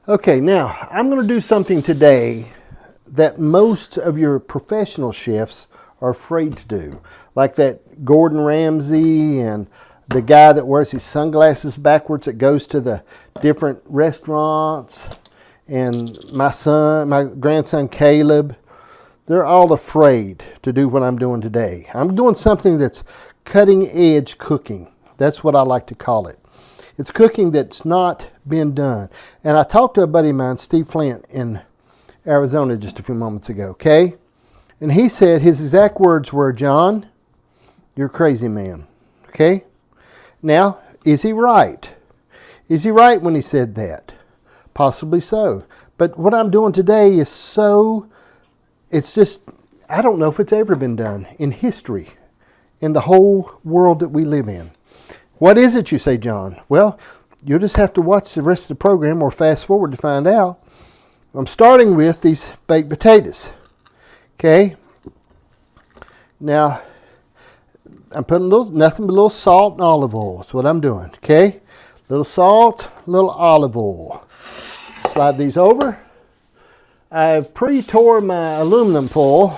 Okay, now I'm going to do something today that most of your professional chefs are afraid to do. Like that Gordon Ramsay and the guy that wears his sunglasses backwards that goes to the different restaurants, and my grandson Caleb, they're all afraid to do what I'm doing today. I'm doing something that's cutting edge cooking. That's what I like to call it. It's cooking that's not been done. And I talked to a buddy of mine, Steve Flint, in Arizona just a few moments ago, okay? And he said his exact words were, "John, you're a crazy man," okay? Now, is he right? Is he right when he said that? Possibly so. But what I'm doing today is it's just, I don't know if it's ever been done in history, in the whole world that we live in. What is it, you say, John? Well, you'll just have to watch the rest of the program or fast forward to find out. I'm starting with these baked potatoes. Okay? Now, I'm putting nothing but a little salt and olive oil. That's what I'm doing. Okay? Little salt, little olive oil. Slide these over. I've pre-tore my aluminum foil,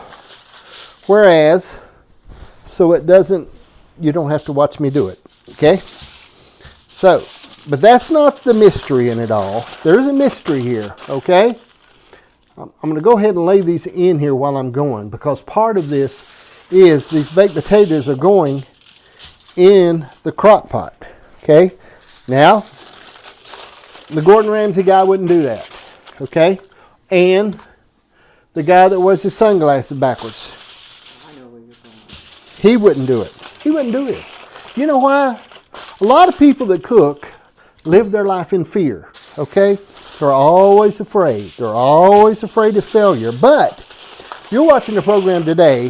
so it doesn't, you don't have to watch me do it. Okay? So, but that's not the mystery in it all. There's a mystery here, okay? I'm going to go ahead and lay these in here while I'm going, because part of this is these baked potatoes are going in the crock pot, okay? Now, the Gordon Ramsay guy wouldn't do that, okay? And the guy that wears his sunglasses backwards, I know where you're going. he wouldn't do it. He wouldn't do this. You know why? A lot of people that cook live their life in fear, okay? They're always afraid. They're always afraid of failure. But you're watching a program today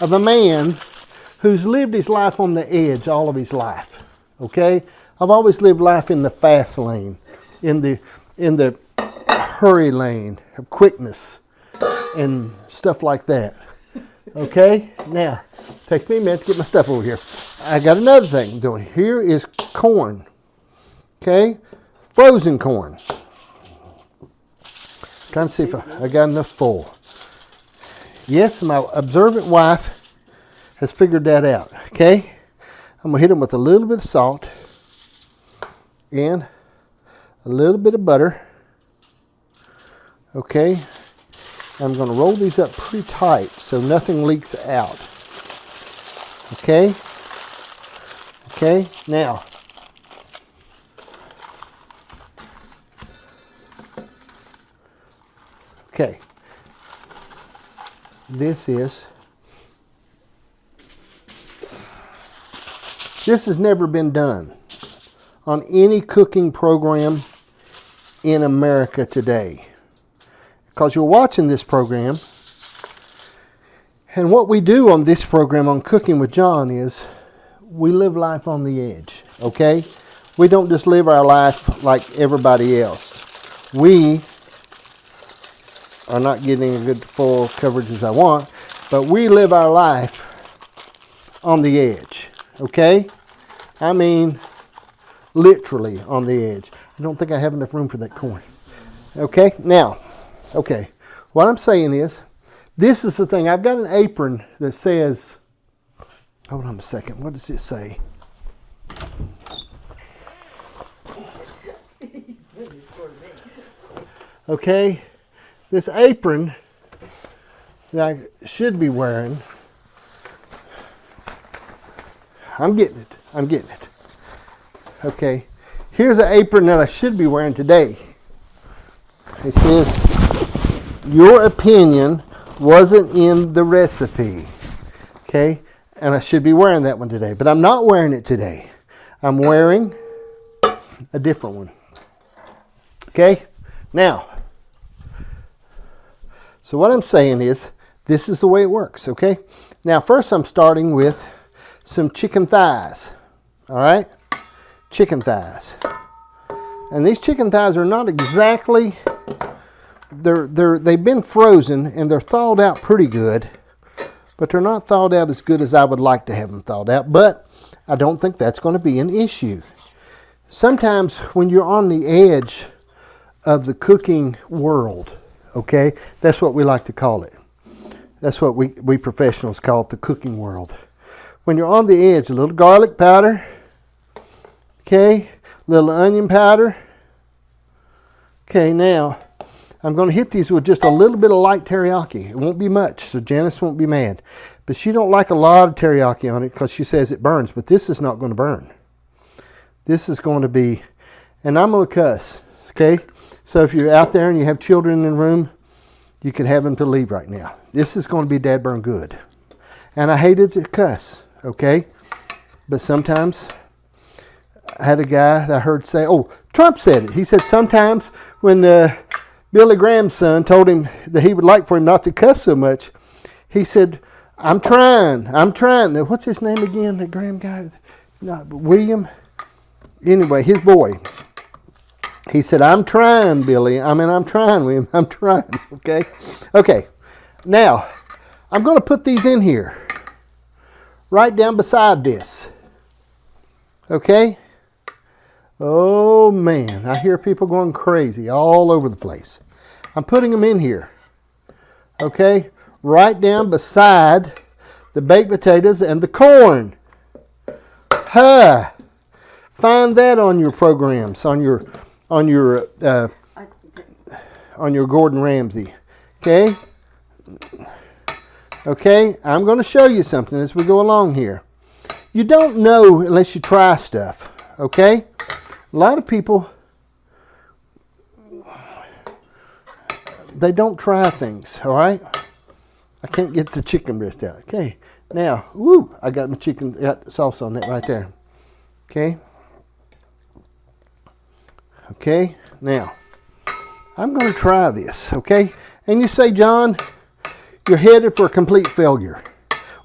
of a man who's lived his life on the edge all of his life, okay? I've always lived life in the fast lane, in the hurry lane of quickness and stuff like that, okay? Now, it takes me a minute to get my stuff over here. I got another thing I'm doing. Here is corn, okay? Frozen corn. Trying to see if I got enough full. Yes, my observant wife has figured that out, okay? I'm going to hit them with a little bit of salt and a little bit of butter, okay? I'm going to roll these up pretty tight so nothing leaks out, okay? Okay, now, okay, this has never been done on any cooking program in America today. Because you're watching this program, and what we do on this program on Cooking with John is we live life on the edge, okay? We don't just live our life like everybody else. We are not getting a good full coverage as I want, but we live our life on the edge, okay? I mean, literally on the edge. I don't think I have enough room for that corn. Okay, now, okay, what I'm saying is, this is the thing. I've got an apron that says, hold on a second, what does it say? Okay, this apron that I should be wearing, I'm getting it. Okay, here's an apron that I should be wearing today. It says, your opinion wasn't in the recipe, okay? And I should be wearing that one today, but I'm not wearing it today. I'm wearing a different one, okay? Now, so what I'm saying is, this is the way it works, okay? Now, first I'm starting with some chicken thighs, all right? Chicken thighs. And these chicken thighs are not exactly, they've been frozen and they're thawed out pretty good, but they're not thawed out as good as I would like to have them thawed out, but I don't think that's going to be an issue. Sometimes when you're on the edge of the cooking world, okay? That's what we like to call it. That's what we professionals call it, the cooking world. When you're on the edge, a little garlic powder, okay? A little onion powder. Okay, now I'm going to hit these with just a little bit of light teriyaki. It won't be much, so Janice won't be mad. But she don't like a lot of teriyaki on it because she says it burns. But this is not going to burn. This is going to be, and I'm going to cuss, okay? So if you're out there and you have children in the room, you can have them to leave right now. This is going to be dad burn good. And I hated to cuss, okay? But sometimes I had a guy that I heard say, oh, Trump said it. He said sometimes when Billy Graham's son told him that he would like for him not to cuss so much, he said, I'm trying. Now, what's his name again, the Graham guy? Not William? Anyway, his boy. He said, I'm trying, Billy. I'm trying, William. I'm trying, okay? Okay, now, I'm going to put these in here, right down beside this, okay? Oh, man, I hear people going crazy all over the place. I'm putting them in here, okay? Right down beside the baked potatoes and the corn. Huh. Find that on your programs, on your Gordon Ramsay, okay? Okay, I'm going to show you something as we go along here. You don't know unless you try stuff, okay? A lot of people, they don't try things, all right? I can't get the chicken breast out. Okay, now, woo, I got my chicken, got sauce on that right there. Okay. Okay, now, I'm going to try this, okay? And you say, John, you're headed for a complete failure.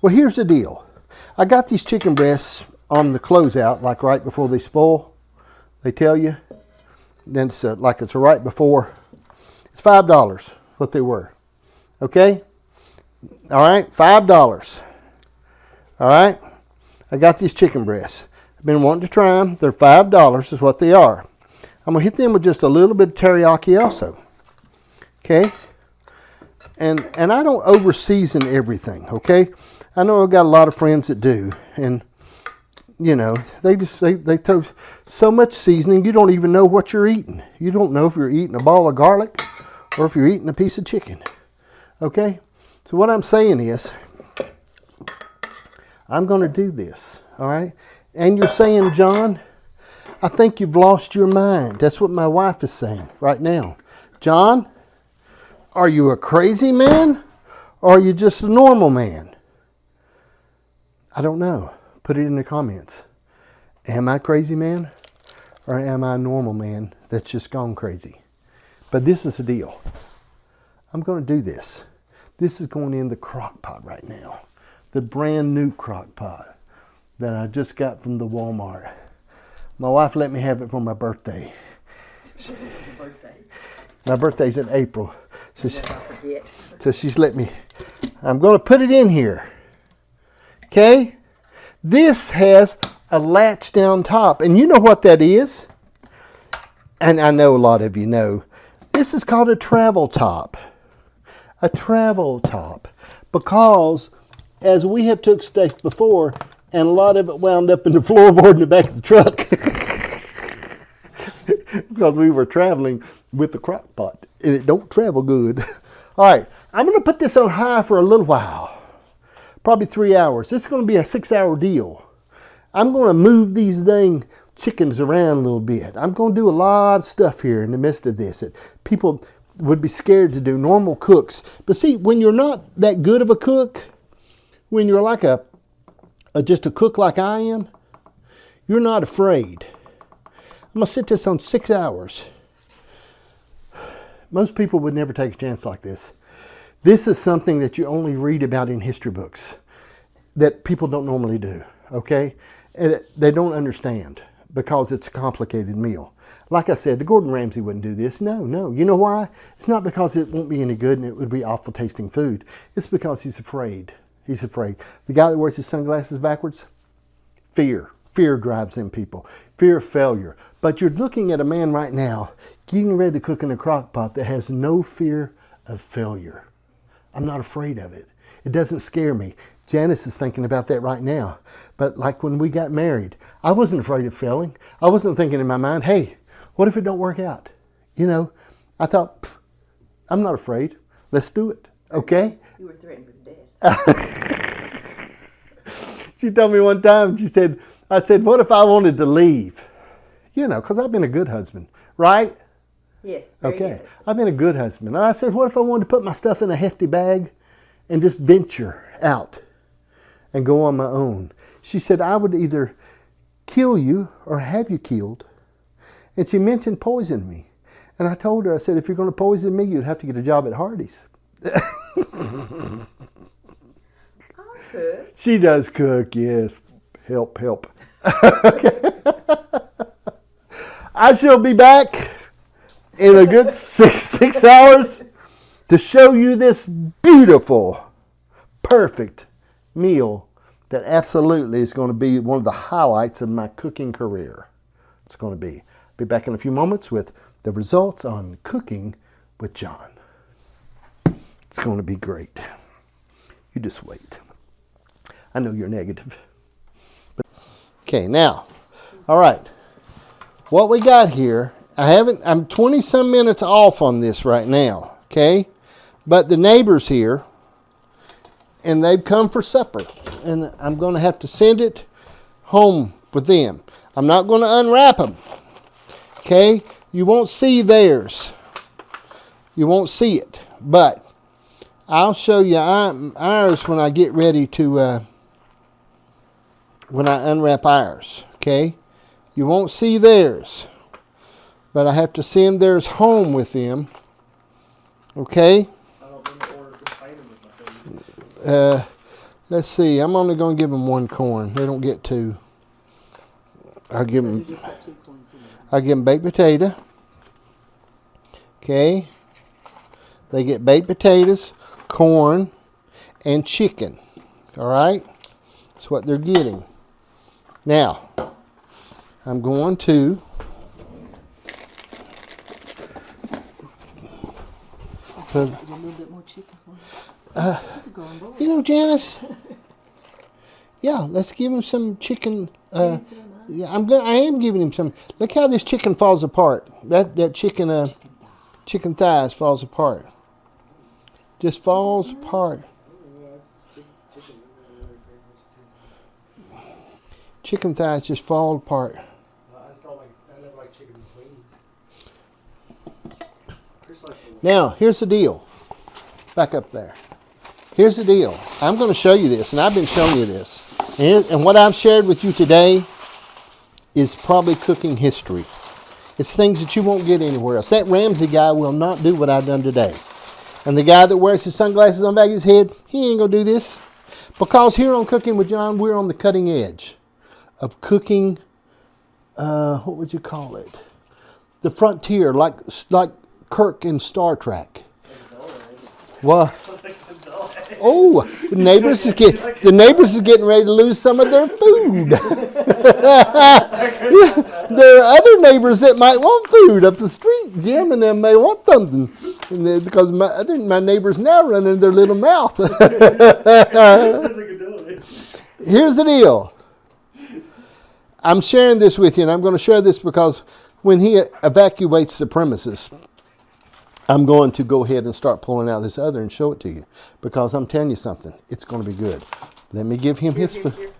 Well, here's the deal. I got these chicken breasts on the closeout, like right before they spoil. They tell you. Then it's like it's right before. It's $5 what they were. Okay? All right, $5. All right? I got these chicken breasts. I've been wanting to try them. They're $5 is what they are. I'm going to hit them with just a little bit of teriyaki also. Okay? And I don't over season everything, okay? I know I've got a lot of friends that do. And, you know, they throw so much seasoning, you don't even know what you're eating. You don't know if you're eating a ball of garlic or if you're eating a piece of chicken. Okay? So what I'm saying is, I'm going to do this, all right? And you're saying, John, I think you've lost your mind. That's what my wife is saying right now. John, are you a crazy man or are you just a normal man? I don't know. Put it in the comments. Am I a crazy man or am I a normal man that's just gone crazy? But this is the deal. I'm going to do this. This is going in the crock pot right now. The brand new crock pot that I just got from the Walmart. My wife let me have it for my birthday. My birthday's in April. So she's let me. I'm going to put it in here. Okay? This has a latch down top. And you know what that is? And I know a lot of you know. This is called a travel top. A travel top. Because as we have took steak before, and a lot of it wound up in the floorboard in the back of the truck. Because we were traveling with the crock pot. And it don't travel good. All right. I'm going to put this on high for a little while. Probably 3 hours. This is going to be a 6-hour deal. I'm going to move these dang chickens around a little bit. I'm going to do a lot of stuff here in the midst of this that people would be scared to do, normal cooks. But see, when you're not that good of a cook, when you're like just a cook like I am, you're not afraid. I'm going to set this on 6 hours. Most people would never take a chance like this. This is something that you only read about in history books that people don't normally do, okay? And they don't understand because it's a complicated meal. Like I said, the Gordon Ramsay wouldn't do this. No. You know why? It's not because it won't be any good and it would be awful tasting food. It's because he's afraid. He's afraid. The guy that wears his sunglasses backwards, fear. Fear drives in people. Fear of failure. But you're looking at a man right now getting ready to cook in a crock pot that has no fear of failure. I'm not afraid of it. It doesn't scare me. Janice is thinking about that right now. But like when we got married, I wasn't afraid of failing. I wasn't thinking in my mind, hey, what if it don't work out? You know, I thought, I'm not afraid. Let's do it. Okay? You were threatened with death. She told me one time, I said, what if I wanted to leave? You know, because I've been a good husband, right? Yes. Very Okay. good. I've been a good husband. And I said, what if I wanted to put my stuff in a hefty bag and just venture out and go on my own? She said, I would either kill you or have you killed. And she mentioned poison me. And I told her, I said, if you're going to poison me, you'd have to get a job at Hardee's. I'll cook. She does cook, yes. Help. I shall be back in a good six hours to show you this beautiful, perfect meal that absolutely is going to be one of the highlights of my cooking career. It's going to be. Be back in a few moments with the results on cooking with John. It's going to be great. You just wait. I know you're negative. Okay, now, all right. What we got here, I'm 20 some minutes off on this right now, okay? But the neighbor's here, and they've come for supper, and I'm going to have to send it home with them. I'm not going to unwrap them, okay? You won't see theirs. You won't see it, but I'll show you ours when I get ready to, when I unwrap ours, okay? You won't see theirs, but I have to send theirs home with them, okay? Let's see, I'm only going to give them one corn. They don't get two. I'll give them baked potato, okay? They get baked potatoes, corn, and chicken, all right? That's what they're getting. Now, I'm going to put, A little bit more chicken for you. That's a growing boy. you know, Janice, yeah, let's give him some chicken. Yeah, I am giving him some. Look how this chicken falls apart. That chicken thighs falls apart. Just falls apart. Chicken thighs just fall apart. I never like chicken wings. Now, here's the deal. Back up there. Here's the deal. I'm going to show you this, and I've been showing you this. And what I've shared with you today is probably cooking history. It's things that you won't get anywhere else. That Ramsey guy will not do what I've done today. And the guy that wears his sunglasses on the back of his head, he ain't going to do this. Because here on Cooking with John, we're on the cutting edge of cooking, what would you call it? The frontier, like Kirk in Star Trek. What? Oh, the neighbors is getting ready to lose some of their food. There are other neighbors that might want food up the street. Jim and them may want something, and because my neighbors now running their little mouth. Here's the deal. I'm sharing this with you, and I'm going to share this because when he evacuates the premises, I'm going to go ahead and start pulling out this other and show it to you because I'm telling you something. It's going to be good. Let me give him his food.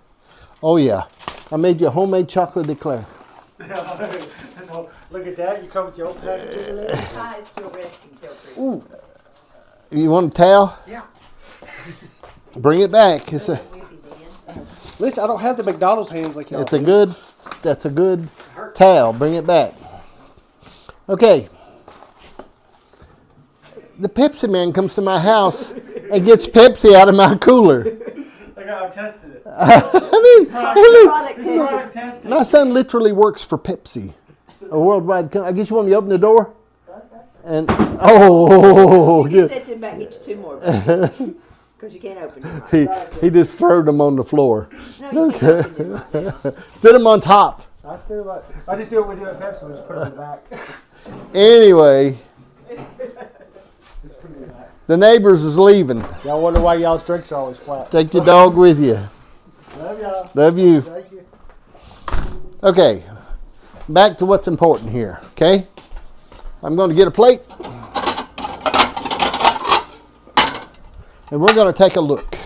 Oh, yeah. I made you a homemade chocolate eclair. Look at that. You come with your own package. The pie is still resting till 3. Ooh. You want a towel? Yeah. Bring it back. It's a Listen, I don't have the McDonald's hands like y'all. that's a good towel. Bring it back. Okay. The Pepsi man comes to my house and gets Pepsi out of my cooler. Like how I tested it. Product tested. My son literally works for Pepsi, a worldwide company. I guess you want me to open the door? And You good. set him back, get you 2 more. Because you can't open them right. He just threw them on the floor. No, you can't open them right now. Sit them on top. I just do what we do at Pepsi. Just put it in the back. Anyway, the neighbors is leaving. Y'all wonder why y'all's drinks are always flat. Take your dog with you. Love y'all. Love you. Thank you. Okay, back to what's important here, okay? I'm going to get a plate. And we're going to take a look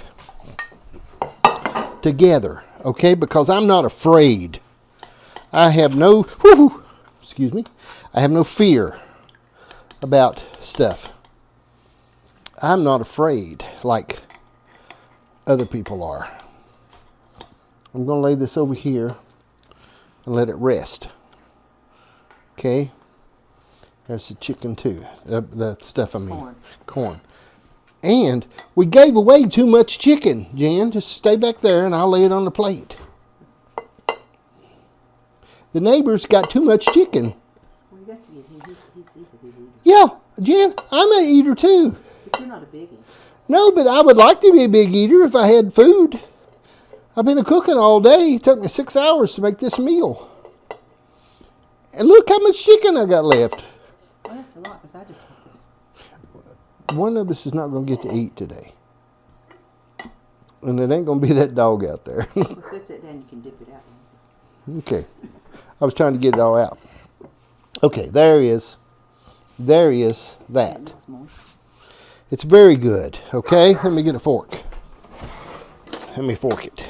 together, okay? Because I'm not afraid. I have no, I have no fear about stuff. I'm not afraid like other people are. I'm going to lay this over here and let it rest. Okay? That's the chicken too. The stuff I mean. Corn. And we gave away too much chicken, Jan. Just stay back there and I'll lay it on the plate. The neighbors got too much chicken. Well, you got to give him. He's a big eater. Yeah, Jan, I'm an eater too. But you're not a biggie. No, but I would like to be a big eater if I had food. I've been cooking all day. It took me 6 hours to make this meal. And look how much chicken I got left. Well, that's a lot because I just One of us is not going to get to eat today. And it ain't going to be that dog out there. Well, set that down. You can dip it out. Okay. I was trying to get it all out. Okay, there is. There is that. It's moist. It's very good. Okay, let me get a fork. Let me fork it.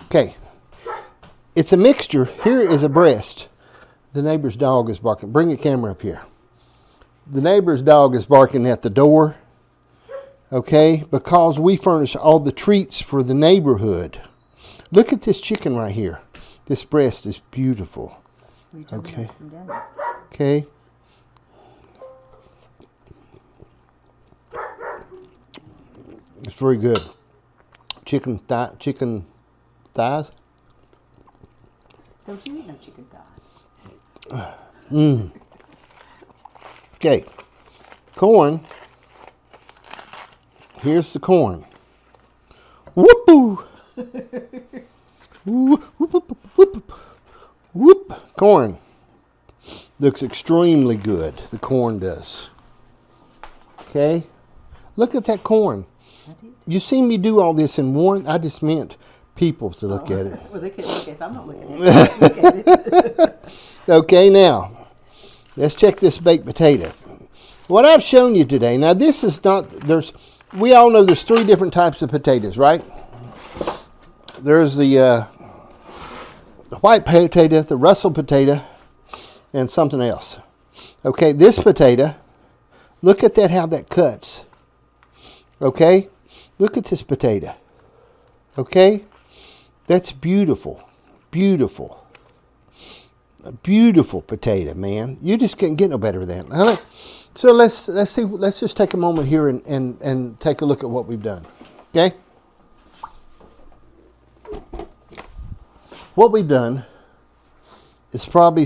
Okay. It's a mixture. Here is a breast. The neighbor's dog is barking. Bring the camera up here. The neighbor's dog is barking at the door. Okay, because we furnish all the treats for the neighborhood. Look at this chicken right here. This breast is beautiful. Okay. Okay. It's very good. Chicken thighs. Don't you eat no chicken thigh? Okay. Corn. Here's the corn. Whoop-oo. Whoop, whoop, whoop, whoop, whoop. Corn. Looks extremely good. The corn does. Okay. Look at that corn. You seen me do all this in one. I just meant people to look at it. Well, they can't look at it. I'm not looking at it. Look at it. Okay, now, let's check this baked potato. What I've shown you today, now this is not, we all know there's 3 different types of potatoes, right? There's the white potato, the Russell potato, and something else. Okay, this potato, look at that, how that cuts. Okay, look at this potato. Okay, that's beautiful, beautiful. A beautiful potato, man. You just can't get no better than that. So let's see. Let's just take a moment here and take a look at what we've done. Okay. What we've done is probably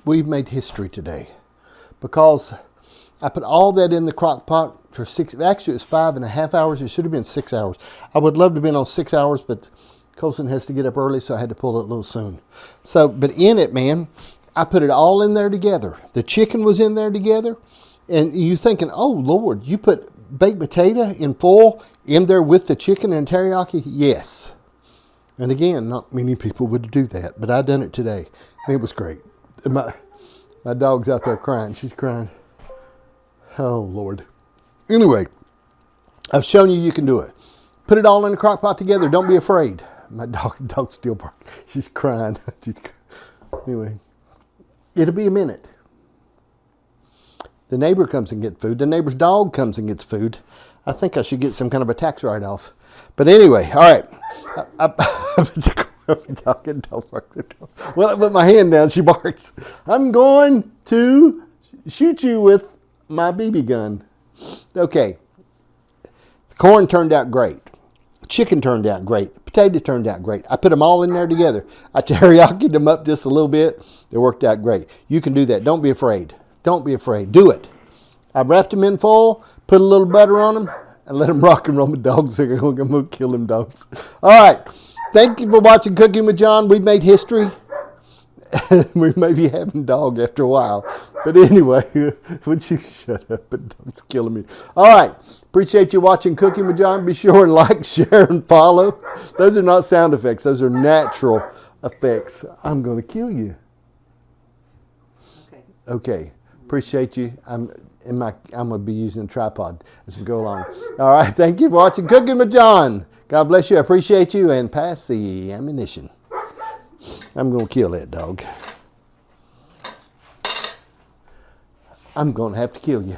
we've made history today, because I put all that in the crock pot for 6. Actually, it was 5.5 hours. It should have been 6 hours. I would love to have been on 6 hours, but Colson has to get up early, so I had to pull it a little soon. So, but in it, man, I put it all in there together. The chicken was in there together. And you thinking, oh, Lord, you put baked potato in foil in there with the chicken and teriyaki? Yes. And again, not many people would do that, but I done it today. And it was great. And my dog's out there crying. She's crying. Oh, Lord. Anyway, I've shown you can do it. Put it all in the crock pot together. Don't be afraid. My dog's still barking. She's crying. Anyway, it'll be a minute. The neighbor comes and gets food. The neighbor's dog comes and gets food. I think I should get some kind of a tax write-off. But anyway, all right. Well, I put my hand down. She barks. I'm going to shoot you with my BB gun. Okay. The corn turned out great. Chicken turned out great. Potato turned out great. I put them all in there together. I teriyaki them up just a little bit. They worked out great. You can do that. Don't be afraid. Don't be afraid. Do it. I wrapped them in foil, put a little butter on them, and let them rock and roll. My dogs are going to kill them dogs. All right. Thank you for watching Cooking with John. We made history. We may be having dog after a while. But anyway, would you shut up? The dog's killing me. All right. Appreciate you watching Cooking with John. Be sure and like, share, and follow. Those are not sound effects. Those are natural effects. I'm going to kill you. Okay. Appreciate you. I'm going to be using a tripod as we go along. All right. Thank you for watching Cooking with John. God bless you. I appreciate you. And pass the ammunition. I'm going to kill that dog. I'm going to have to kill you.